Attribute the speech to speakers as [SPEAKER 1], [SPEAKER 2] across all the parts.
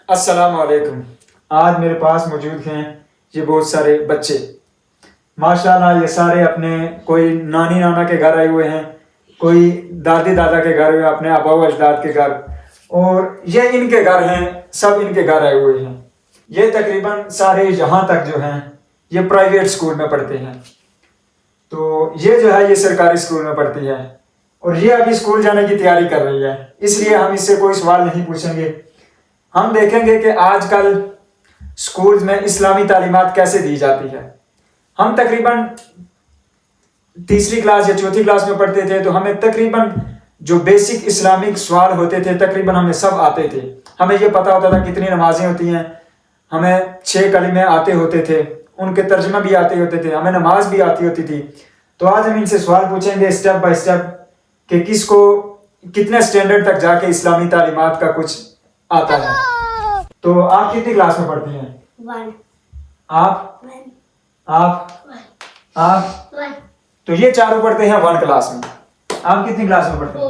[SPEAKER 1] السلام علیکم. آج میرے پاس موجود ہیں یہ بہت سارے بچے. ماشاءاللہ یہ سارے اپنے کوئی نانی نانا کے گھر آئے ہوئے ہیں, کوئی دادی دادا کے گھر ہوئے, اپنے آبا و اجداد کے گھر, اور یہ ان کے گھر ہیں, سب ان کے گھر آئے ہوئے ہیں. یہ تقریباً سارے یہاں تک جو ہیں یہ پرائیویٹ اسکول میں پڑھتے ہیں. تو یہ جو ہے یہ سرکاری اسکول میں پڑھتی ہے, اور یہ ابھی اسکول جانے کی تیاری کر رہی ہے, اس لیے ہم اس سے کوئی سوال نہیں پوچھیں گے. ہم دیکھیں گے کہ آج کل اسکول میں اسلامی تعلیمات کیسے دی جاتی ہے. ہم تقریباً تیسری کلاس یا چوتھی کلاس میں پڑھتے تھے تو ہمیں تقریباً جو بیسک اسلامک سوال ہوتے تھے تقریباً ہمیں سب آتے تھے. ہمیں یہ پتہ ہوتا تھا کتنی نمازیں ہوتی ہیں, ہمیں 6 کلمے آتے ہوتے تھے, ان کے ترجمہ بھی آتے ہوتے تھے, ہمیں نماز بھی آتی ہوتی تھی. تو آج ہم ان سے سوال پوچھیں گے اسٹیپ بائی اسٹیپ کہ کس کو کتنے سٹینڈرڈ تک جا کے اسلامی تعلیمات کا کچھ آتا ہے. تو آپ کتنی کلاس میں پڑھتی ہیں؟
[SPEAKER 2] 1.
[SPEAKER 1] آپ
[SPEAKER 2] 1.
[SPEAKER 1] آپ
[SPEAKER 2] 1.
[SPEAKER 1] آپ
[SPEAKER 2] 1.
[SPEAKER 1] تو یہ چاروں پڑھتے ہیں 1 کلاس میں. آپ کتنی کلاس میں پڑھتے ہیں؟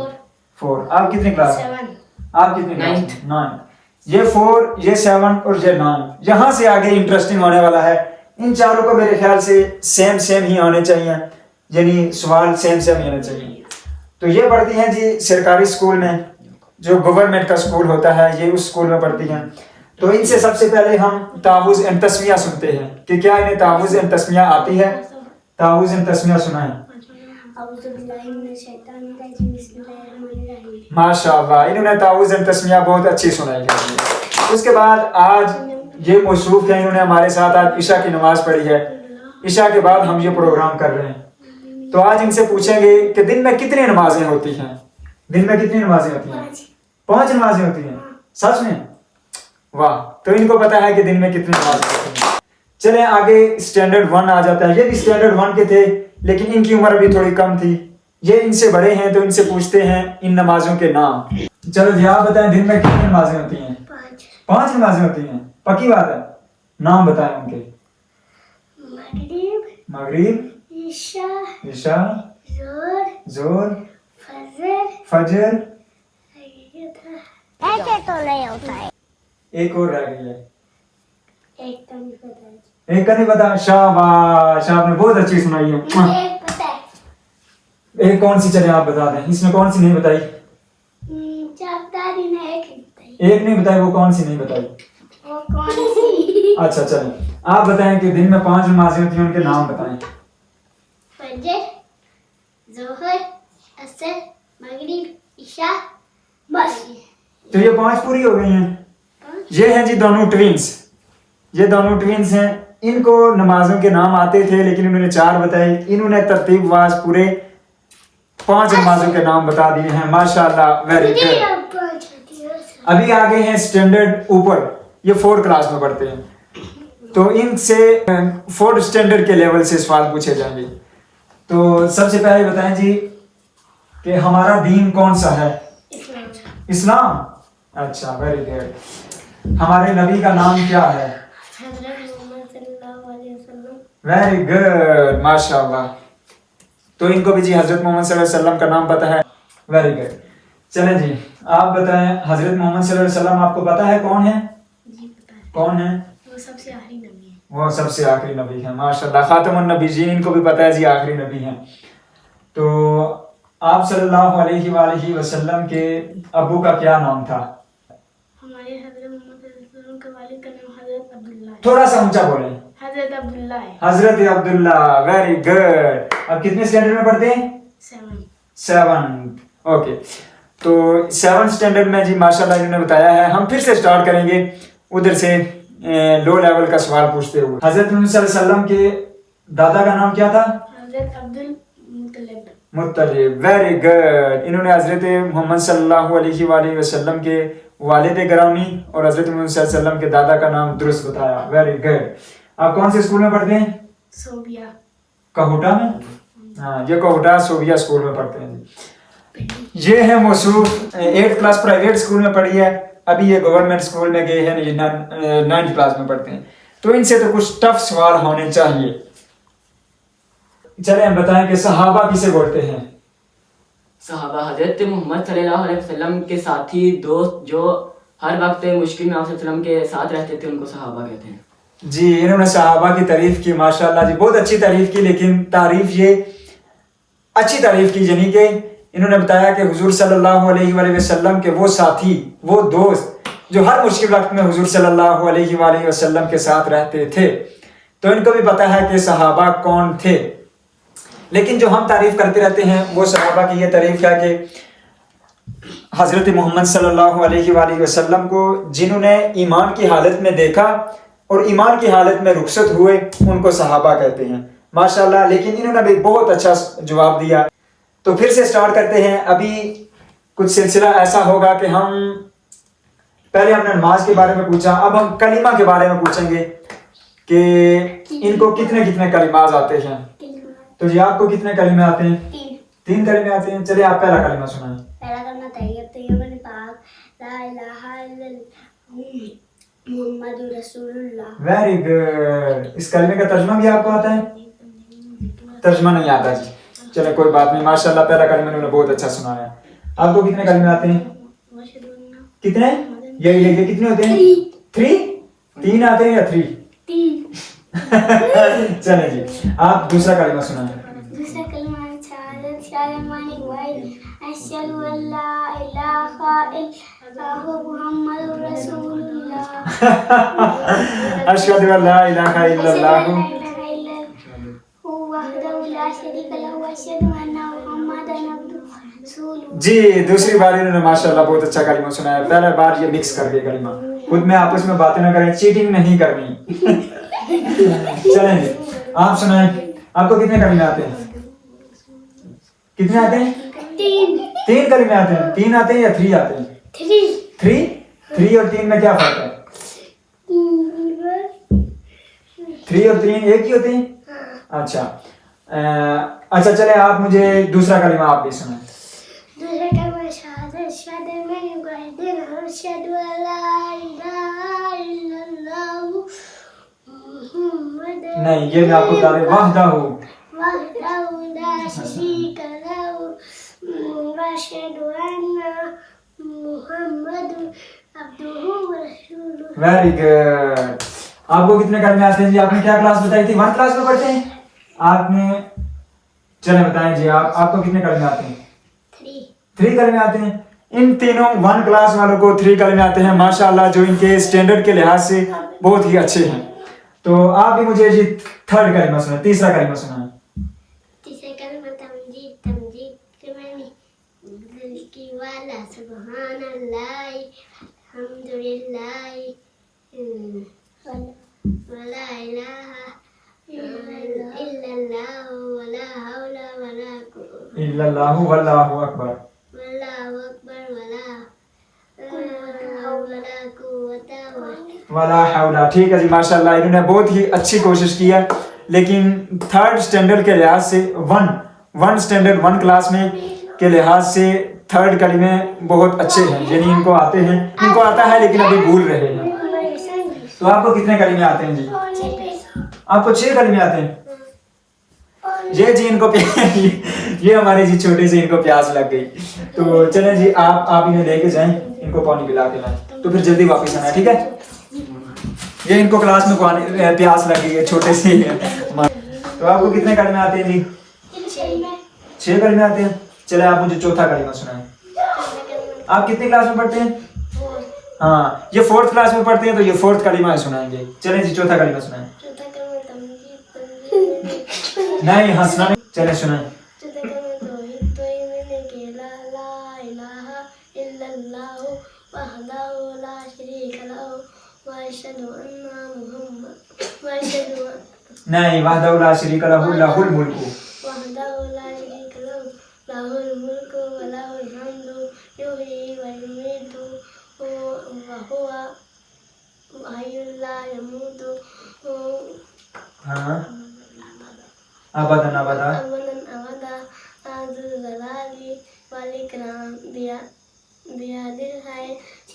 [SPEAKER 1] 4. آپ کتنی کلاس میں؟
[SPEAKER 2] 7.
[SPEAKER 1] آپ کتنی کلاس میں؟ 9. یہ 4, یہ 7 اور یہ 9. یہاں سے آگے انٹرسٹنگ ہونے والا ہے. ان چاروں کو میرے خیال سے سیم ہی آنے چاہیے, یعنی سوال سیم ہی آنے چاہیے. تو یہ پڑھتی ہیں جی سرکاری اسکول میں, جو گورنمنٹ کا اسکول ہوتا ہے یہ اس اسکول میں پڑھتی ہیں. تو ان سے سب سے پہلے ہم تحفظ تسمیہ سنتے ہیں کہ کیا انہیں تحفظ تسمیہ آتی ہے. تحفظ تسمیہ سنا ہے؟
[SPEAKER 2] اعوذ باللہ من الشیطان الرجیم بسم اللہ الرحمن الرحیم.
[SPEAKER 1] ماشاء اللہ, انہوں نے تحفظ تسمیہ بہت اچھی سنائی ہے. اس کے بعد آج یہ مصروف ہیں, انہوں نے ہمارے ساتھ آج عشاء کی نماز پڑھی ہے. عشاء کے بعد ہم یہ پروگرام کر رہے ہیں. تو آج ان سے پوچھیں گے کہ دن میں کتنی نمازیں ہوتی ہیں. دن میں کتنی نمازیں ہوتی ہیں؟ 5 نمازیں ہوتی ہیں. سچ میں؟ واہ. تو ان کو پتا ہے کہ دن میں کتنی نمازیں ہوتی ہیں. چلیں آگے اسٹینڈرڈ 1 آ جاتا ہے. یہ بھی اسٹینڈرڈ 1 کے تھے لیکن ان کی عمر ابھی تھوڑی کم تھی. یہ ان سے بڑے ہیں تو ان سے پوچھتے ہیں ان نمازوں کے نام. چلو جی آپ بتائیں دن میں کتنی نمازیں ہوتی ہیں؟ 5 نمازیں ہوتی ہیں. پکی بات ہے. نام بتائیں ان کے. مغرب, عشاء, ظہر, فجر.
[SPEAKER 2] ایسے تو نہیں ہوتا ہے.
[SPEAKER 1] ایک اور رہ گئی ہے.
[SPEAKER 2] ایک تو نہیں پتا ہے.
[SPEAKER 1] ایک کا نہیں پتا. شاباش, آپ نے بہت اچھی سنائی ہے.
[SPEAKER 2] ایک پتا ہے.
[SPEAKER 1] ایک کون سی چلے آپ بتا دیں, اس میں کون سی نہیں بتائی؟
[SPEAKER 2] چاہتا دن ایک بتائی.
[SPEAKER 1] ایک نہیں بتائی, وہ کون سی نہیں بتائی؟
[SPEAKER 2] وہ کون سی؟
[SPEAKER 1] اچھا چلیں آپ بتائیں کہ دن میں 5 نمازیں ہوتی ہیں, ان کے نام بتائیں.
[SPEAKER 2] فجر, ظہر, عصر, مغرب, عشاء, بس.
[SPEAKER 1] تو یہ 5 پوری ہو گئی ہیں. یہ ہیں جی دونوں ٹوینس. یہ دونوں ٹوینس ہیں. ان کو نمازوں کے نام آتے تھے لیکن انہوں نے 4 بتائی. انہوں نے ترتیب واز پورے 5 نمازوں کے نام بتا دیے ہیں. ماشاءاللہ, ویری گڈ. ابھی آگے ہیں اسٹینڈرڈ اوپر, یہ 4 کلاس میں پڑھتے ہیں. تو ان سے 4 اسٹینڈرڈ کے لیول سے سوال پوچھے جائیں گے. تو سب سے پہلے بتائیں جی کہ ہمارا دین کون سا ہے؟ اسلام. اچھا, ویری گڈ. ہمارے نبی کا نام کیا ہے؟
[SPEAKER 2] حضرت محمد صلی اللہ علیہ وسلم.
[SPEAKER 1] ویری گڈ, ماشاء اللہ. تو ان کو بھی جی حضرت محمد صلی اللہ علیہ وسلم کا نام پتہ ہے. Very good. چلیں جی آپ بتائیں حضرت محمد صلی اللہ علیہ وسلم آپ کو پتہ ہے کون ہے؟
[SPEAKER 2] جی پتا ہے.
[SPEAKER 1] کون ہے؟
[SPEAKER 2] وہ سب سے آخری نبی ہے.
[SPEAKER 1] وہ سب سے آخری نبی ہیں. ماشاءاللہ, خاتم النبیین. ان کو بھی پتہ ہے جی آخری نبی ہیں. تو آپ صلی اللہ علیہ وآلہ وسلم کے ابو کا کیا نام تھا؟
[SPEAKER 2] ہمارے حضرت محمد صلی اللہ علیہ وسلم کے والد کا نام حضرت عبداللہ ہے.
[SPEAKER 1] تھوڑا سا اونچا بولیں.
[SPEAKER 2] حضرت عبداللہ ہے.
[SPEAKER 1] حضرت عبداللہ. Very good. اب کتنے اسٹینڈرڈ میں پڑھتے ہیں؟ 7. اوکے. تو 7 اسٹینڈرڈ میں جی ماشاءاللہ انہوں نے بتایا ہے. ہم پھر سے سٹارٹ کریں گے ادھر سے لو لیول کا سوال پوچھتے ہوئے. حضرت محمد صلی اللہ علیہ وسلم کے دادا کا نام کیا تھا؟
[SPEAKER 2] حضرت عبد المطلب.
[SPEAKER 1] مطلب. Very good. انہوں نے حضرت محمد صلی اللہ علیہ وآلہ وسلم کے والد گرامی اور حضرت محمد صلی اللہ علیہ وسلم کے دادا کا نام درست بتایا. Very good. آپ کون سے اسکول میں پڑھتے ہیں؟
[SPEAKER 2] صوبیہ.
[SPEAKER 1] کہوٹا میں. ہاں, یہ کہوٹا صوبیہ اسکول میں پڑھتے ہیں. یہ ہے موصوف 8 کلاس پرائیویٹ اسکول میں پڑھی ہے. ابھی یہ گورنمنٹ اسکول میں گئے ہیں, یہ 9 کلاس میں پڑھتے ہیں. تو ان سے تو کچھ ٹف سوال ہونے چاہیے. چلیں ہم بتائیں کہ صحابہ کسے بولتے ہیں؟
[SPEAKER 3] صحابہ حضرت محمد صلی اللہ علیہ وسلم کے ساتھی دوست جو ہر وقت مشکل میں آپ صلی اللہ علیہ وسلم کے ساتھ رہتے تھے، ان کو صحابہ کہتے ہیں.
[SPEAKER 1] جی انہوں نے صحابہ کی تعریف کی ماشاءاللہ جی، بہت اچھی تعریف کی، لیکن تعریف یہ اچھی تعریف کی یعنی کہ انہوں نے بتایا کہ حضور صلی اللہ علیہ وآلہ وسلم کے وہ ساتھی، وہ دوست جو ہر مشکل وقت میں حضور صلی اللہ علیہ وآلہ وسلم کے ساتھ رہتے تھے. تو ان کو بھی پتہ ہے کہ صحابہ کون تھے، لیکن جو ہم تعریف کرتے رہتے ہیں وہ صحابہ کی یہ تعریف ہے کہ حضرت محمد صلی اللہ علیہ وآلہ وسلم کو جنہوں نے ایمان کی حالت میں دیکھا اور ایمان کی حالت میں رخصت ہوئے ان کو صحابہ کہتے ہیں ماشاءاللہ. لیکن انہوں نے بھی بہت اچھا جواب دیا. تو پھر سے سٹارٹ کرتے ہیں. ابھی کچھ سلسلہ ایسا ہوگا کہ ہم پہلے ہم نے نماز کے بارے میں پوچھا، اب ہم کلمہ کے بارے میں پوچھیں گے کہ ان کو کتنے کتنے کلمات آتے ہیں. تو جی آپ کو کتنے کلمے آتے ہیں؟ 3 کلمے آتے ہیں. چلے آپ پہلا کلمہ سنائیں.
[SPEAKER 2] پہلا کلمہ طیب پاک لا الہ الا اللہ محمد رسول اللہ.
[SPEAKER 1] Very good. اس کلمے کا ترجمہ بھی آپ کو آتا ہے؟ ترجمہ نہیں آتا جی. چلے کوئی بات نہیں، ماشاءاللہ پہلا کلمہ انہوں نے بہت اچھا سنایا. آپ کو کتنے کلمے آتے ہیں؟ کتنے؟ یہ کتنے ہوتے ہیں؟ 3 آتے ہیں یا 3؟
[SPEAKER 2] 3.
[SPEAKER 1] چلیں جی آپ دوسرا کلمہ سنائیں.
[SPEAKER 2] دوسرا کلمہ شہادت شاہد مانی واحد اشہد ان لا الہ الا اللہ محمد رسول اللہ.
[SPEAKER 1] اشہد ان لا الہ الا اللہ
[SPEAKER 2] وحدہ لا شریک لہ واشہد ان محمدا عبدہ ورسولہ.
[SPEAKER 1] جی دوسری بار انہوں نے ماشاءاللہ بہت اچھا کلمہ سنایا. پہلا بار یہ مکس کر کے کلمہ. خود میں آپس میں باتیں نہ کریں، چیٹنگ نہیں کرنی. چلیں جی آپ سنائیں. آپ کو کتنے کلمے آتے ہیں؟ کتنے آتے ہیں؟ 3 کلمے آتے ہیں. 3 آتے ہیں یا 3 آتے ہیں؟ 3 اور 3 میں کیا فرق ہے؟ 3 اور 3 ایک ہی ہوتے ہیں. اچھا چلے آپ مجھے دوسرا کلمہ آپ بھی سنائیں.
[SPEAKER 2] دوسرا کلمہ شہادت شاہد مانی واحد اشہد ان لا الہ الا اللہ محمد.
[SPEAKER 1] نہیں یہ میں آپ کو بتا دیں وحدہ ہوں.
[SPEAKER 2] وحدہ لا شریک لہ واشہد ان محمد عبدہ ورسولہ.
[SPEAKER 1] Very good. آپ کو کتنے کلمے آتے ہیں جی؟ آپ نے کیا کلاس بتائی تھی؟ 1 کلاس میں پڑھتے ہیں آپ نے؟ چلیں بتائیں جی آپ کو کتنے کلمے آتے ہیں؟ 3 کلمے آتے ہیں. ان تینوں 1 کلاس والوں کو 3 کلمے آتے ہیں ماشاءاللہ، جو ان کے اسٹینڈرڈ کے لحاظ سے بہت ہی اچھے ہیں. تو آپ بھی مجھے جی 3rd کلمہ سنائیں، تیسرا کلمہ سنائیں.
[SPEAKER 2] تیسرا کلمہ تمجید کے معنی دل کی والا سبحان اللہ الحمدللہ ولا الہ الا اللہ ولا حول ولا قوت
[SPEAKER 1] الا اللہ واللہ اکبر
[SPEAKER 2] واللہ اکبر ولا حول ولا قوت
[SPEAKER 1] ولا حول. ٹھیک ہے جی ماشاءاللہ انہوں نے بہت ہی اچھی کوشش کی ہے، لیکن 3rd اسٹینڈرڈ کے لحاظ سے 1 اسٹینڈرڈ 1 کلاس میں کے لحاظ سے 3rd کلمے بہت اچھے ہیں، یعنی ان کو آتے ہیں، ان کو آتا ہے لیکن ابھی بھول رہے ہیں. تو آپ کو کتنے کلمے آتے ہیں جی؟ آپ کو 6 کلمے آتے ہیں. یہ جی ان کو یہ ہمارے جی چھوٹے سے ان کو پیاس لگ گئی. تو چلیں جی آپ انہیں لے کے جائیں، ان کو پانی پلا کے لائیں، تو پھر جلدی واپس آنا ہے. ٹھیک ہے؟ یہ ان کو کلاس میں پیاس لگ گئی ہے، چھوٹے سے ہی ہیں. تو آپ کو کتنے کلمے آتے ہیں جی؟ 6 کلمے آتے ہیں. چلے آپ مجھے چوتھا کلمہ سنائیں. آپ کتنی کلاس میں پڑھتے ہیں؟ ہاں یہ 4th کلاس میں پڑھتے ہیں، تو یہ 4th کلمہ سنائیں گے. چلیں جی چوتھا کلمہ سنائیں. نہیں ہنسنا نہیں. چلیں سنائیں. نہیں وحدہ لا شریک لہ لہ الملک
[SPEAKER 2] وحدہ لا شریک لہ لہ الملک ولہ الحمد یحیی ویمیت وہو حی لا یموت
[SPEAKER 1] ہاں ابدا ابدا
[SPEAKER 2] ابدا ذو الجلال والاکرام بیادل ہے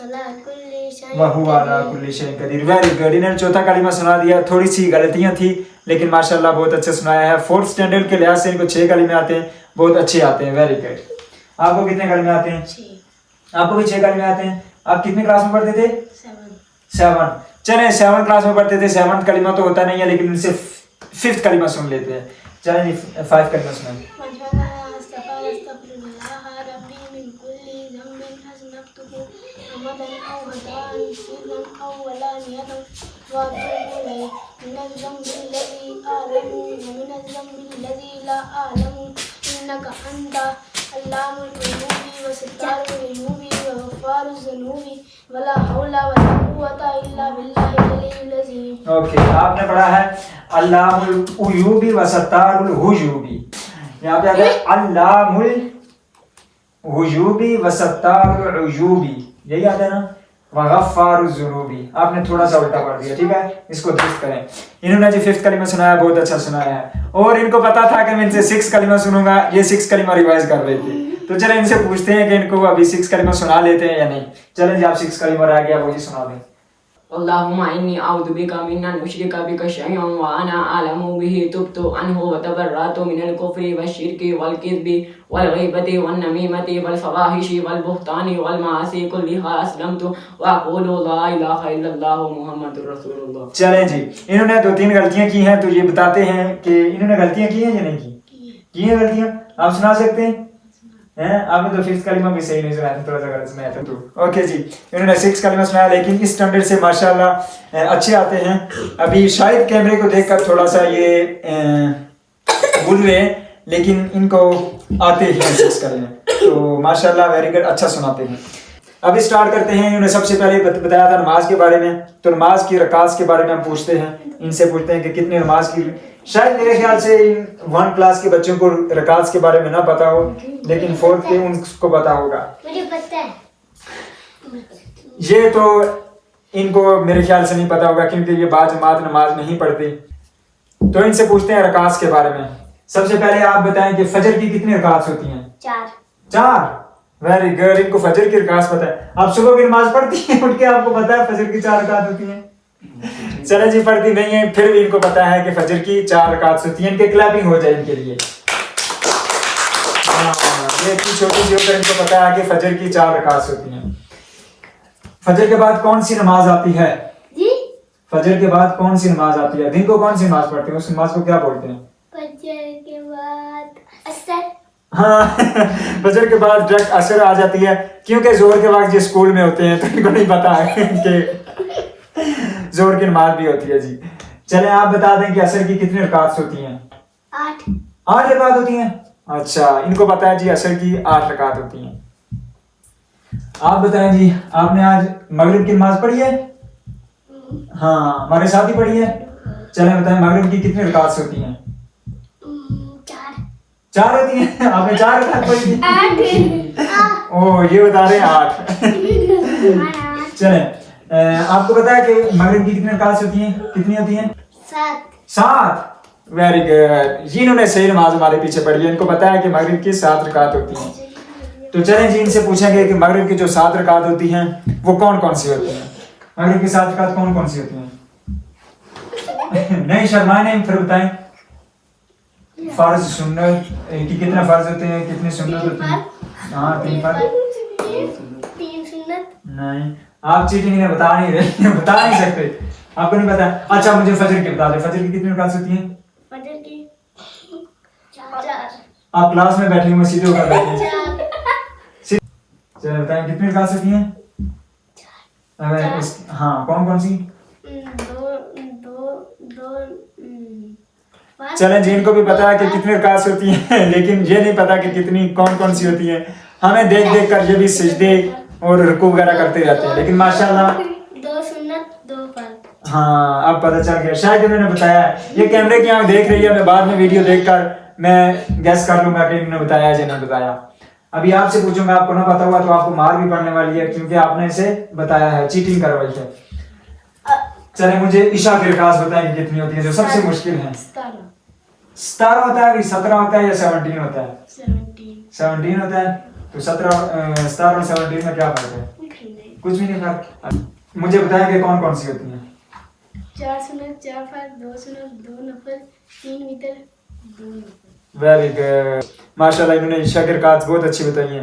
[SPEAKER 2] ولا کل شیء
[SPEAKER 1] وہو علی کل شیء قدیر. Very good. انہوں نے چوتھا کلمہ سنا دیا. تھوڑی سی غلطیاں تھی لیکن ماشاءاللہ بہت اچھا سنایا ہے. 4th اسٹینڈرڈ کے لحاظ سے ان کو 6 کلمے آتے ہیں، بہت اچھے آتے ہیں. Very good. آپ کو کتنے کلمے آتے ہیں؟ 6. آپ کو بھی 6 کلمے آتے ہیں. آپ کتنی کلاس میں پڑھتے تھے؟ 7. چلیں 7 کلاس میں پڑھتے تھے. 7 کلمہ تو ہوتا نہیں ہے لیکن ان سے 5th کلمہ سن لیتے ہیں. چلیں جی 5 کلمہ سنائیں. اوکے آپ نے پڑھا ہے علام العیوب و ستار الحجوب. یہاں پہ آتا ہے علام العیوب و ستار العیوب, یہی آتا ہے نا, وغفار الذنوب. آپ نے تھوڑا سا الٹا پڑھ دیا, ٹھیک ہے, اس کو درست کریں. انہوں نے جی 5th کلمہ سنایا, بہت اچھا سنایا ہے, اور ان کو پتا تھا کہ میں ان سے 6 کلمہ سنوں گا. یہ 6 کلمہ ریوائز کر رہے تھے. تو چلیں ان سے پوچھتے ہیں کہ ان کو ابھی 6 کلمہ سنا لیتے ہیں یا نہیں. چلیں جی آپ 6 کلمہ رہ گیا, وہی سنا دیں.
[SPEAKER 3] اللهم إني أعوذ بك من أن أشرك بك شيئا وأنا أعلم به تبت عنه وتبرأت من الكفر والشرك والكذب والغيبة والنميمة والفواحش والبهتان والمعاصي كلها أسلمت وأقول لا إله إلا الله محمد رسول الله.
[SPEAKER 1] چلیں جی انہوں نے 2-3 غلطیاں کی ہیں, تو یہ بتاتے ہیں کہ انہوں نے غلطیاں کی ہیں یا نہیں کی ہیں غلطیاں. آپ سنا سکتے ہیں؟ آپ نے تو 5th کلمہ بھی صحیح نہیں سنایا تھا, تھوڑا سا غلط سنایا تھا. اوکے جی انہوں نے 6 کلمہ سنایا, لیکن اس اسٹینڈرڈ سے ماشاءاللہ اچھے آتے ہیں. ابھی شاید کیمرے کو دیکھ کر تھوڑا سا یہ بھول رہے ہیں, لیکن ان کو آتے ہیں 6 کلمے, تو ماشاءاللہ ویری گڈ, اچھا سناتے ہیں. اب اسٹارٹ کرتے ہیں. انہوں نے سب سے پہلے بتایا تھا نماز کے بارے میں, تو نماز کی رکعات کے بارے میں ہم پوچھتے ہیں. ان سے پوچھتے ہیں کہ کتنی نماز کی, شاید میرے خیال سے 1 کلاس کے بچوں کو رکعات کے بارے میں نہ پتا ہو, لیکن 4th کے ان کو پتا ہوگا.
[SPEAKER 2] مجھے پتہ ہے.
[SPEAKER 1] یہ تو ان کو میرے خیال سے نہیں پتا ہوگا کیونکہ یہ با جماعت نماز نہیں پڑھتے. تو ان سے پوچھتے ہیں رکعات کے بارے میں. سب سے پہلے آپ بتائیں کہ فجر کی کتنی رکعات ہوتی ہیں؟ 4. ویری گڈ, ان کو فجر کی رکعات پتہ ہے. آپ صبح کی نماز پڑھتی ہیں اٹھ کے, آپ کو پتا ہے فجر کی 4 رکعات ہوتی ہیں؟ چلے جی پڑھتی نہیں ہیں, پھر بھی ان کو پتا ہے کہ فجر کی 4 رکعات ہوتی ہیں. ان کے کلیپنگ ہو جائے ان کے لیے. یہ اتنی چھوٹی سی ہو کر ان کو پتا ہے کہ فجر کی 4 رکعات ہوتی ہیں. فجر کے بعد کون سی نماز آتی ہے؟
[SPEAKER 2] جی
[SPEAKER 1] فجر کے بعد کون سی نماز آتی ہے؟ دن کو کون سی نماز پڑھتے ہیں, اس نماز کو کیا بولتے ہیں؟
[SPEAKER 2] فجر کے بعد عصر.
[SPEAKER 1] ہاں فجر کے بعد ڈائریکٹ عصر آ جاتی ہے, کیونکہ زہر کے وقت یہ اسکول میں ہوتے ہیں تو ان کو نہیں پتا ہے کہ زہر کی نماز بھی ہوتی ہے. جی چلیں آپ بتا دیں کہ عصر کی کتنی رکعات ہوتی ہیں؟ 8 رکعات ہوتی ہیں. اچھا ان کو پتا ہے جی عصر کی 8 رکعات ہوتی ہیں. آپ بتائیں جی, آپ نے آج مغرب کی نماز پڑھی ہے؟ ہاں ہمارے ساتھ ہی پڑھی ہے. چلیں بتائیں مغرب کی کتنی رکعات ہوتی ہیں؟ 4 ہوتی ہیں. آپ نے 4 رکعت پڑھی تھی. اوہ یہ بتا رہے ہیں 8. چلیں آپ کو پتا ہے کہ مغرب کی کتنی رکعات ہوتی ہیں؟ کتنی ہوتی ہیں؟ 7. ویری گڈ, جی انہوں نے صحیح نماز ہمارے پیچھے پڑھی ہے. ان کو پتا ہے کہ مغرب کی 7 رکعات ہوتی ہیں. تو چلیں جی ان سے پوچھیں گے کہ مغرب کی جو 7 رکعات ہوتی ہیں وہ کون کون سی ہوتی ہیں؟ مغرب کی 7 رکعات کون کون سی ہوتی ہیں؟ نہیں شرمائے نہیں, پھر بتائیں. فرض سنت کی کتنے فرض ہوتے ہیں, کتنے سنت ہوتے ہیں؟ ہاں 3 فرض.
[SPEAKER 2] 3 سنت.
[SPEAKER 1] نہیں آپ چیٹنگ نے بتا نہیں رہے, بتا نہیں سکتے, آپ کو نہیں پتا. اچھا مجھے فجر کی بتا دیں, فجر کی کتنی رکعات ہوتی ہیں؟
[SPEAKER 2] فجر کی 4.
[SPEAKER 1] آپ کلاس میں بیٹھے ہوئے سیدھے ہو کر بیٹھے ہیں. چلیں بتائیں کتنی رکعات ہوتی ہیں؟ ہاں کون کون سی؟
[SPEAKER 2] 2.
[SPEAKER 1] چلیں جی ان کو بھی پتا ہے کہ کتنی رکعات ہوتی ہیں, لیکن یہ نہیں پتا کہ کتنی کون سی ہوتی ہیں. ہمیں دیکھ دیکھ کر یہ بھی سجدے اور رکوع وغیرہ کرتے رہتے ہیں, لیکن ماشاءاللہ
[SPEAKER 2] 2 سنت 2 فرض.
[SPEAKER 1] ہاں اب پتہ چل گیا, شاید انہوں نے بتایا ہے. یہ کیمرے کی آنکھ دیکھ رہی ہے, میں بعد میں ویڈیو دیکھ کر میں گیس کر لوں گا کہ انہوں نے بتایا یا نہیں بتایا. ابھی آپ سے پوچھوں گا, آپ کو نہ پتا ہوا تو آپ کو مار بھی پڑنے والی ہے, کیونکہ آپ نے اسے بتایا ہے, چیٹنگ کروائی ہے. چلیں مجھے عشاء کی رکعات بتائیں کتنی ہوتی ہیں, جو سب سے مشکل ہیں. 17 ہوتا ہے, 17 ہوتا ہے یا 17 ہوتا ہے؟ 17 ہوتا ہے. تو 17 اور 17 میں کیا فرق ہے؟ کچھ بھی نہیں فرق. مجھے بتائیں کہ کون کون سی ہوتی ہیں؟
[SPEAKER 2] 4 سنت 4 فرض 2 سنت 2 نفل 3 وتر 2 نفل.
[SPEAKER 1] ویری گڈ, ماشاءاللہ انہوں نے عشاء کی رکعات بہت اچھی بتائی ہیں.